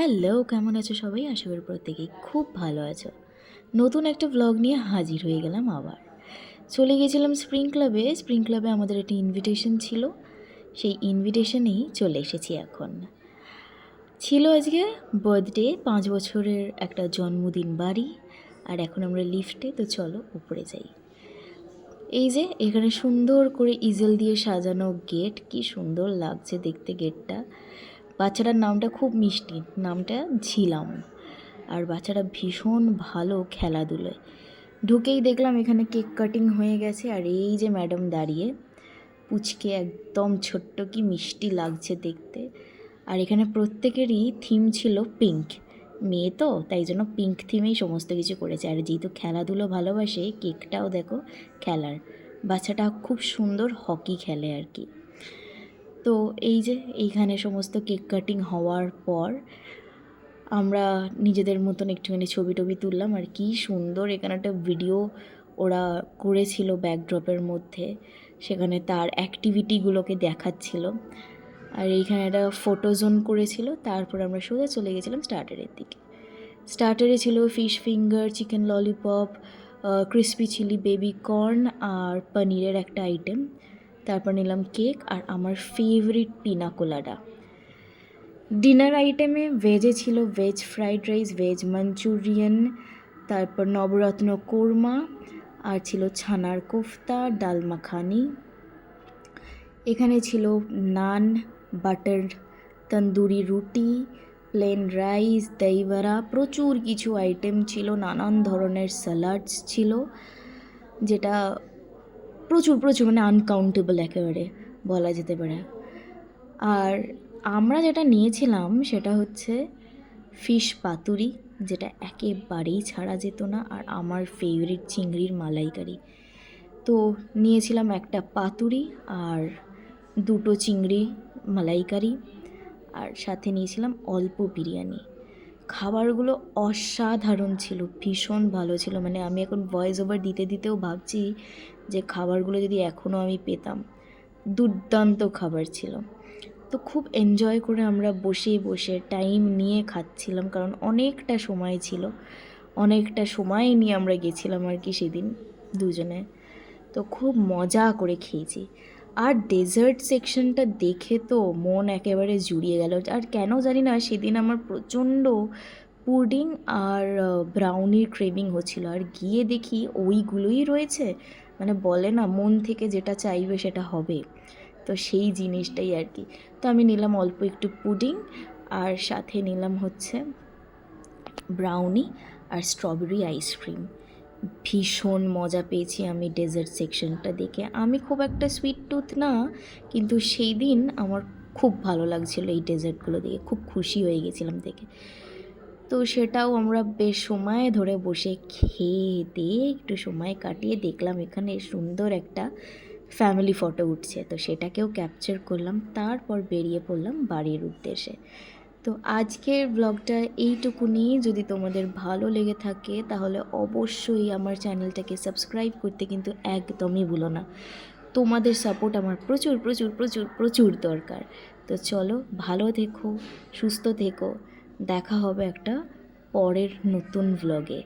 Hello, কেমন আছো সবাই? আশা করি প্রত্যেকেই খুব ভালো আছো। নতুন একটা ব্লগ নিয়ে হাজির হয়ে গেলাম আবার। চলে গেছিলাম স্প্রিং ক্লাবে আমাদের একটা ইনভিটেশন ছিল। সেই ইনভিটেশনেই চলে এসেছি এখন। ছিল আজকে বার্থডে, 5 বছরের একটা জন্মদিন বাড়ি। আর এখন আমরা লিফটে, তো চলো উপরে যাই। এই যে এখানে সুন্দর করে ইজেল দিয়ে সাজানো গেট, কি সুন্দর লাগছে দেখতে গেটটা। বাচ্চাটার নামটা খুব মিষ্টি, নামটা ঝিলাম। আর বাচ্চাটা ভীষণ ভালো খেলাধুলোয়। ঢুকেই দেখলাম এখানে কেক কাটিং হয়ে গেছে, আর এই যে ম্যাডাম দাঁড়িয়ে, পুচকে একদম ছোট্ট, কি মিষ্টি লাগছে দেখতে। আর এখানে প্রত্যেকেরই থিম ছিল পিঙ্ক। মেয়ে তো, তাই জন্য পিঙ্ক থিমেই সমস্ত কিছু করেছে। আর যেহেতু খেলাধুলো ভালোবাসে, কেকটাও দেখো খেলার। বাচ্চাটা খুব সুন্দর হকি খেলে আর কি। তো এই যে এইখানে সমস্ত কেক কাটিং হওয়ার পর আমরা নিজেদের মতন একটুখানি ছবি টবি তুললাম। আর কি সুন্দর এখানে একটা ভিডিও ওরা করেছিল ব্যাকড্রপের মধ্যে, সেখানে তার অ্যাক্টিভিটিগুলোকে দেখাচ্ছিল। আর এইখানে একটা ফটো জোন করেছিল। তারপর আমরা সোজা চলে গেছিলাম স্টার্টারের দিকে। স্টার্টারে ছিল fish finger, chicken lollipop, crispy chilli baby corn আর পনিরের একটা আইটেম। তারপর নিলাম কেক আর আমার ফেভারিট পিনা কোলাডা। ডিনার আইটেমে ভেজে ছিল veg fried rice, veg Manchurian, তারপর নবরত্ন কোরমা, আর ছিল ছানার কোফতা, ডাল মাখানি। এখানে ছিল নান, বাটার তন্দুরি রুটি, প্লেন রাইস, দই বড়া, প্রচুর কিছু আইটেম ছিল, নানান ধরনের স্যালাডস ছিল, যেটা প্রচুর মানে আনকাউন্টেবল একেবারে বলা যেতে পারে। আর আমরা যেটা নিয়েছিলাম সেটা হচ্ছে ফিশ পাতুরি, যেটা একেবারেই ছাড়া যেত না, আর আমার ফেভারিট চিংড়ির মালাইকারি। তো নিয়েছিলাম একটা পাতুরি আর 2টো চিংড়ি মালাইকারি, আর সাথে নিয়েছিলাম অল্প বিরিয়ানি। খাবারগুলো অসাধারণ ছিল, ভীষণ ভালো ছিল। মানে আমি এখন ভয়েস ওভার দিতেও ভাবছি যে খাবারগুলো যদি এখনও আমি পেতাম। দুর্দান্ত খাবার ছিল। তো খুব এনজয় করে আমরা বসে টাইম নিয়ে খাচ্ছিলাম, কারণ অনেকটা সময় ছিল, অনেকটা সময় নিয়ে আমরা গেছিলাম আর কি সেদিন দুজনে। তো খুব মজা করে খেয়েছি। আর ডেজার্ট সেকশনটা দেখে তো মন একেবারে জুড়িয়ে গেল। আর কেন জানি না সেদিন আমার প্রচণ্ড পুডিং আর ব্রাউনির ক্রেভিং হচ্ছিল, আর গিয়ে দেখি ওইগুলোই রয়েছে। মানে বলে না, মন থেকে যেটা চাইবে সেটা হবে, তো সেই জিনিসটাই আর কি। তো আমি নিলাম অল্প একটু পুডিং, আর সাথে নিলাম হচ্ছে ব্রাউনি আর স্ট্রবেরি আইসক্রিম। ভীষণ মজা পেয়েছি আমি ডেজার্ট সেকশনটা দেখে। আমি খুব একটা সুইট টুথ না, কিন্তু সেই দিন আমার খুব ভালো লাগছিলো এই ডেজার্টগুলো দেখে, খুব খুশি হয়ে গেছিলাম দেখে। তো সেটাও আমরা বেশ সময় ধরে বসে খেয়ে দিয়ে একটু সময় কাটিয়ে দেখলাম এখানে সুন্দর একটা ফ্যামিলি ফটো উঠছে, তো সেটাকেও ক্যাপচার করলাম। তারপর বেরিয়ে পড়লাম বাড়ির উদ্দেশ্যে। তো আজকের ব্লগটা এইটুকুনি। যদি তোমাদের ভালো লেগে থাকে তাহলে অবশ্যই আমার চ্যানেলটাকে সাবস্ক্রাইব করতে কিন্তু একদমই ভুলো না। তোমাদের সাপোর্ট আমার প্রচুর দরকার। তো চলো, ভালো থেকো, সুস্থ থেকো। দেখা হবে একটা পরের নতুন ব্লগে।